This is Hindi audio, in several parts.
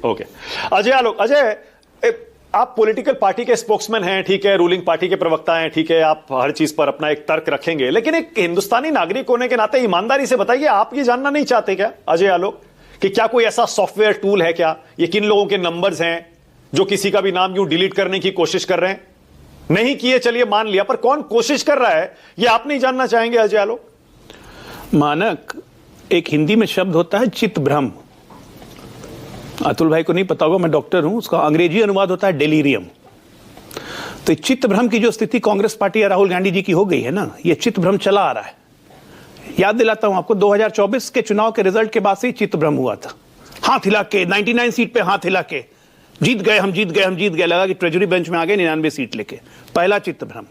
ओके। अजय आलोक, अजय, आप पॉलिटिकल पार्टी के स्पोक्समैन हैं, ठीक है, रूलिंग पार्टी के प्रवक्ता हैं, ठीक है, आप हर चीज पर अपना एक तर्क रखेंगे, लेकिन एक हिंदुस्तानी नागरिक होने के नाते ईमानदारी से बताइए, आप ये जानना नहीं चाहते क्या अजय आलोक कि क्या कोई ऐसा सॉफ्टवेयर टूल है क्या, ये किन लोगों के नंबर्स हैं जो किसी का भी नाम यूं डिलीट करने की कोशिश कर रहे हैं? नहीं किए, चलिए मान लिया, पर कौन कोशिश कर रहा है ये आप नहीं जानना चाहेंगे अजय आलोक? मानक, एक हिंदी में शब्द होता है चित्तभ्रम। अतुल भाई को नहीं पता होगा, मैं डॉक्टर हूं, उसका अंग्रेजी अनुवाद होता है डेलीरियम। तो चित्तभ्रम की जो स्थिति कांग्रेस पार्टी या राहुल गांधी जी की हो गई है ना, ये चित्तभ्रम चला आ रहा है। याद दिलाता हूं आपको, 2024 के चुनाव के रिजल्ट के बाद से ही चित्तभ्रम हुआ था। हाथ हिला के 99 सीट पे हाथ हिला के जीत गए हम, जीत गए हम, जीत गए, लगा कि ट्रेजरी बेंच में आ गए 99 सीट लेके, पहला चित्तभ्रम।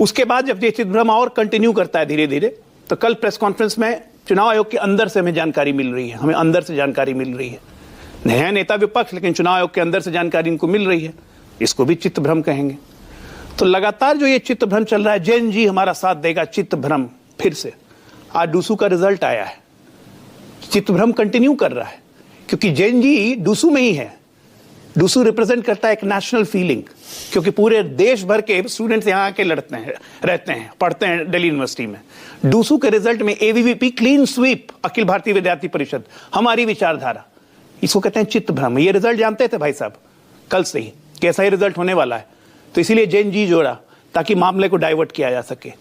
उसके बाद जब ये चित्तभ्रम और कंटिन्यू करता है धीरे धीरे, तो कल प्रेस कॉन्फ्रेंस में चुनाव आयोग के अंदर से हमें जानकारी मिल रही है, हमें अंदर से जानकारी मिल रही है, है नेता विपक्ष लेकिन चुनाव आयोग के अंदर से जानकारी इनको मिल रही है, इसको भी चित्तभ्रम कहेंगे। तो लगातार जो ये चित्तभ्रम चल रहा है, जैन जी हमारा साथ देगा, चित्तभ्रम फिर से। आज डूसू का रिजल्ट आया है, चित्तभ्रम कंटिन्यू कर रहा है, क्योंकि जैन जी डूसू में ही है। डूसू रिप्रेजेंट करता है एक नेशनल फीलिंग, क्योंकि पूरे देश भर के स्टूडेंट्स यहाँ आके लड़ते हैं, रहते हैं, पढ़ते हैं दिल्ली यूनिवर्सिटी में। डूसू के रिजल्ट में ABVP clean sweep, Akhil Bharatiya विद्यार्थी परिषद, हमारी विचारधारा, इसको कहते हैं चित्तभ्रम। ये रिजल्ट जानते थे भाई साहब कल से ही कैसा ही रिजल्ट होने वाला है, तो इसीलिए जैन जी जोड़ा ताकि मामले को डाइवर्ट किया जा सके।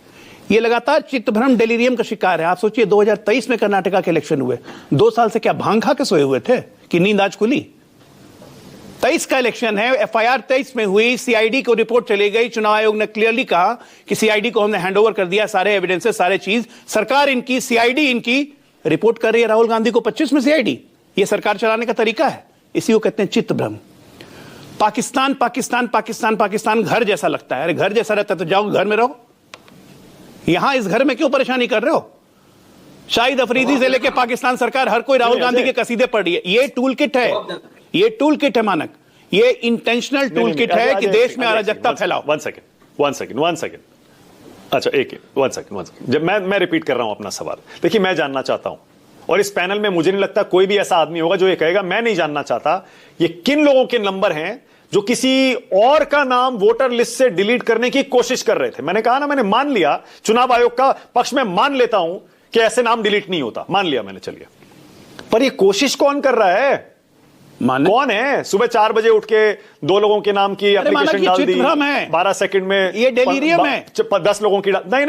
ये लगातार चित्तभ्रम डेलीरियम का शिकार है। आप सोचिए 2023 में कर्नाटका के इलेक्शन हुए, 2 साल से क्या भांग खा के सोए हुए थे कि नींद आज खुली? 23 का इलेक्शन है, एफआईआर 23 में हुई, सीआईडी को रिपोर्ट चली गई, चुनाव आयोग ने क्लियरली कहा कि सीआईडी को हमने हैंडओवर कर दिया, सारे एविडेंसेस, सारे चीज, सरकार इनकी, सीआईडी इनकी रिपोर्ट कर रही है राहुल गांधी को 25 में सीआईडी। ये सरकार चलाने का तरीका है, इसी को कहते हैं चित्तभ्रम। पाकिस्तान पाकिस्तान पाकिस्तान पाकिस्तान घर जैसा लगता है। अरे घर जैसा रहता है तो जाओ घर में रहो, यहां इस घर में क्यों परेशानी कर रहे हो? शाहिद अफरीदी से लेके पाकिस्तान सरकार हर कोई राहुल गांधी के कसीदे पढ़ रही है। ये टूल किट है, ये टूल किट है मानक, ये इंटेंशनल टूल किट है कि देश में अराजकता फैलाओ। वन सेकंड, अच्छा एक वन सेकंड, जब मैं रिपीट कर रहा हूं अपना सवाल। देखिए, मैं जानना चाहता हूं, और इस पैनल में मुझे नहीं लगता कोई भी ऐसा आदमी होगा जो ये कहेगा मैं नहीं जानना चाहता, ये किन लोगों के नंबर हैं जो किसी और का नाम वोटर लिस्ट से डिलीट करने की कोशिश कर रहे थे। मैंने कहा ना, मैंने मान लिया, चुनाव आयोग का पक्ष में मान लेता हूं कि ऐसे नाम डिलीट नहीं होता, मान लिया मैंने, चलिए, पर ये कोशिश कौन कर रहा है? कौन है? सुबह 4 बजे उठ के 2 लोगों के नाम की एप्लीकेशन डाल दी, 12 सेकंड में ये डेलीरियम है, 10 लोगों की नहीं।